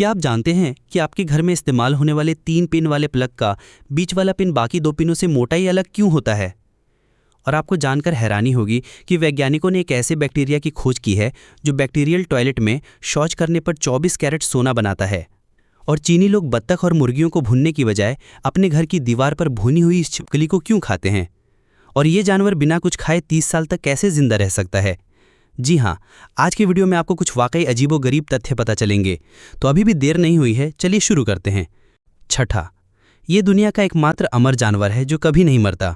क्या आप जानते हैं कि आपके घर में इस्तेमाल होने वाले 3 पिन वाले प्लग का बीच वाला पिन बाकी 2 पिनों से मोटा ही अलग क्यों होता है? और आपको जानकर हैरानी होगी कि वैज्ञानिकों ने एक ऐसे बैक्टीरिया की खोज की है जो बैक्टीरियल टॉयलेट में शौच करने पर 24 कैरेट सोना बनाता है। और चीनी लोग बत्तख और मुर्गियों को भूनने की बजाय अपने घर की दीवार पर भुनी हुई इस छिपकली को क्यों खाते हैं? और ये जानवर बिना कुछ खाए 30 साल तक कैसे जिंदा रह सकता है? जी हाँ, आज की वीडियो में आपको कुछ वाकई अजीबोगरीब तथ्य पता चलेंगे। तो अभी भी देर नहीं हुई है, चलिए शुरू करते हैं। छठा, ये दुनिया का एकमात्र अमर जानवर है जो कभी नहीं मरता।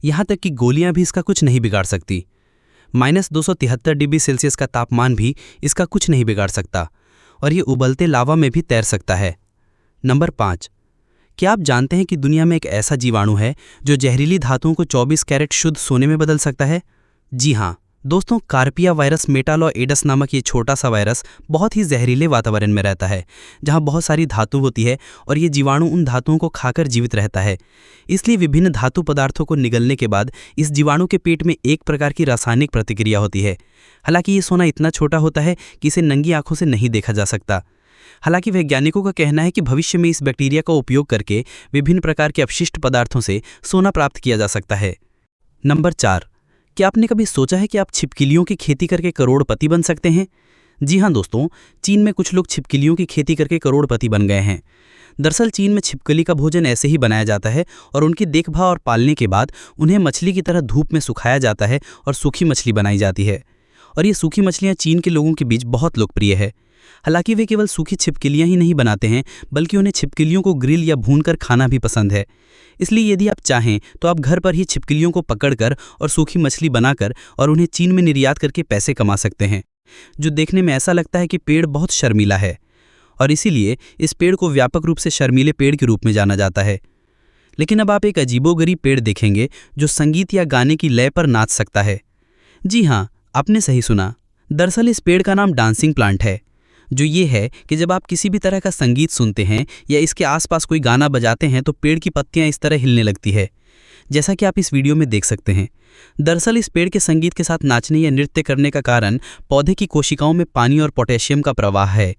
यहाँ तक कि गोलियां भी इसका कुछ नहीं बिगाड़ सकती। -273 डिग्री सेल्सियस का तापमान भी इसका कुछ नहीं बिगाड़ सकता और ये उबलते लावा में भी तैर सकता है। नंबर 5, क्या आप जानते हैं कि दुनिया में एक ऐसा जीवाणु है जो जहरीली धातुओं को 24 कैरेट शुद्ध सोने में बदल सकता है? जी हाँ दोस्तों, कार्पिया वायरस मेटालॉइडस नामक ये छोटा सा वायरस बहुत ही जहरीले वातावरण में रहता है जहाँ बहुत सारी धातु होती है और ये जीवाणु उन धातुओं को खाकर जीवित रहता है। इसलिए विभिन्न धातु पदार्थों को निगलने के बाद इस जीवाणु के पेट में एक प्रकार की रासायनिक प्रतिक्रिया होती है। हालांकि ये सोना इतना छोटा होता है कि इसे नंगी आंखों से नहीं देखा जा सकता। हालांकि वैज्ञानिकों का कहना है कि भविष्य में इस बैक्टीरिया का उपयोग करके विभिन्न प्रकार के अपशिष्ट पदार्थों से सोना प्राप्त किया जा सकता है। नंबर 4, क्या आपने कभी सोचा है कि आप छिपकलियों की खेती करके करोड़पति बन सकते हैं? जी हाँ दोस्तों, चीन में कुछ लोग छिपकलियों की खेती करके करोड़पति बन गए हैं। दरअसल चीन में छिपकली का भोजन ऐसे ही बनाया जाता है और उनकी देखभाल और पालने के बाद उन्हें मछली की तरह धूप में सुखाया जाता है और सूखी मछली बनाई जाती है। और ये सूखी मछलियाँ चीन के लोगों के बीच बहुत लोकप्रिय है। हालांकि वे केवल सूखी छिपकलियाँ ही नहीं बनाते हैं बल्कि उन्हें छिपकलियों को ग्रिल या भूनकर खाना भी पसंद है। इसलिए यदि आप चाहें तो आप घर पर ही छिपकलियों को पकड़कर और सूखी मछली बनाकर और उन्हें चीन में निर्यात करके पैसे कमा सकते हैं। जो देखने में ऐसा लगता है कि पेड़ बहुत शर्मीला है और इसीलिए इस पेड़ को व्यापक रूप से शर्मीले पेड़ के रूप में जाना जाता है। लेकिन अब आप एक अजीबोगरीब पेड़ देखेंगे जो संगीत या गाने की लय पर नाच सकता है। जी हाँ, आपने सही सुना। दरअसल इस पेड़ का नाम डांसिंग प्लांट है। जो ये है कि जब आप किसी भी तरह का संगीत सुनते हैं या इसके आसपास कोई गाना बजाते हैं तो पेड़ की पत्तियां इस तरह हिलने लगती है, जैसा कि आप इस वीडियो में देख सकते हैं। दरअसल इस पेड़ के संगीत के साथ नाचने या नृत्य करने का कारण पौधे की कोशिकाओं में पानी और पोटेशियम का प्रवाह है।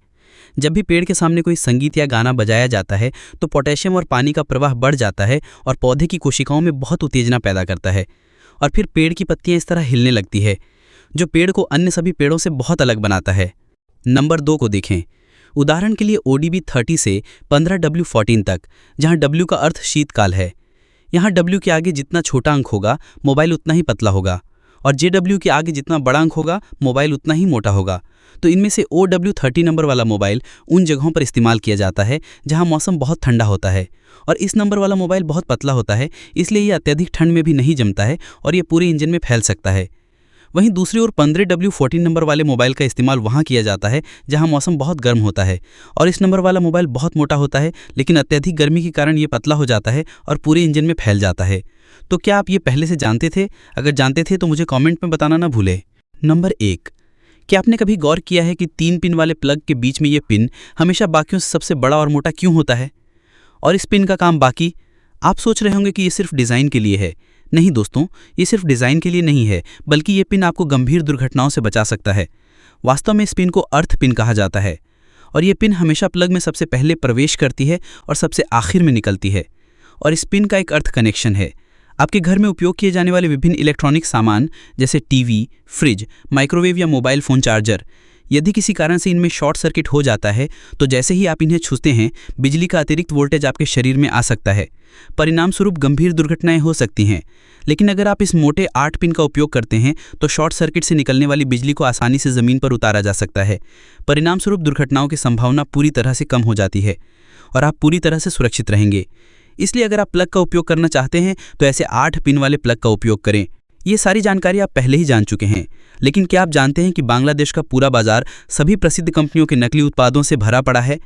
जब भी पेड़ के सामने कोई संगीत या गाना बजाया जाता है तो पोटेशियम और पानी का प्रवाह बढ़ जाता है और पौधे की कोशिकाओं में बहुत उत्तेजना पैदा करता है और फिर पेड़ की पत्तियां इस तरह हिलने लगती है, जो पेड़ को अन्य सभी पेड़ों से बहुत अलग बनाता है। नंबर 2 को देखें। उदाहरण के लिए ODB 30 से 15W14 तक, जहां W का अर्थ शीतकाल है। यहां W के आगे जितना छोटा अंक होगा मोबाइल उतना ही पतला होगा और JW के आगे जितना बड़ा अंक होगा मोबाइल उतना ही मोटा होगा। तो इनमें से OW30 नंबर वाला मोबाइल उन जगहों पर इस्तेमाल किया जाता है जहां मौसम बहुत ठंडा होता है और इस नंबर वाला मोबाइल बहुत पतला होता है, इसलिए ये अत्यधिक ठंड में भी नहीं जमता है और ये पूरे इंजन में फैल सकता है। वहीं दूसरी ओर 15W14 नंबर वाले मोबाइल का इस्तेमाल वहाँ किया जाता है जहाँ मौसम बहुत गर्म होता है और इस नंबर वाला मोबाइल बहुत मोटा होता है, लेकिन अत्यधिक गर्मी के कारण ये पतला हो जाता है और पूरे इंजन में फैल जाता है। तो क्या आप ये पहले से जानते थे? अगर जानते थे तो मुझे कॉमेंट में बताना ना भूलें। नंबर 1, क्या आपने कभी गौर किया है कि 3 पिन वाले प्लग के बीच में ये पिन हमेशा बाकियों से सबसे बड़ा और मोटा क्यों होता है? और इस पिन का काम बाकी? आप सोच रहे होंगे कि ये सिर्फ डिज़ाइन के लिए है। नहीं दोस्तों, ये सिर्फ डिज़ाइन के लिए नहीं है, बल्कि ये पिन आपको गंभीर दुर्घटनाओं से बचा सकता है। वास्तव में इस पिन को अर्थ पिन कहा जाता है और ये पिन हमेशा प्लग में सबसे पहले प्रवेश करती है और सबसे आखिर में निकलती है। और इस पिन का एक अर्थ कनेक्शन है। आपके घर में उपयोग किए जाने वाले विभिन्न इलेक्ट्रॉनिक सामान जैसे टीवी, फ्रिज, माइक्रोवेव या मोबाइल फ़ोन चार्जर, यदि किसी कारण से इनमें शॉर्ट सर्किट हो जाता है तो जैसे ही आप इन्हें छूते हैं बिजली का अतिरिक्त वोल्टेज आपके शरीर में आ सकता है। परिणाम स्वरूप गंभीर दुर्घटनाएं हो सकती हैं। लेकिन अगर आप इस मोटे 8 पिन का उपयोग करते हैं तो शॉर्ट सर्किट से निकलने वाली बिजली को आसानी से ज़मीन पर उतारा जा सकता है। परिणाम स्वरूप दुर्घटनाओं की संभावना पूरी तरह से कम हो जाती है और आप पूरी तरह से सुरक्षित रहेंगे। इसलिए अगर आप प्लग का उपयोग करना चाहते हैं तो ऐसे 8 पिन वाले प्लग का उपयोग करें। ये सारी जानकारी आप पहले ही जान चुके हैं, लेकिन क्या आप जानते हैं कि बांग्लादेश का पूरा बाजार सभी प्रसिद्ध कंपनियों के नकली उत्पादों से भरा पड़ा है?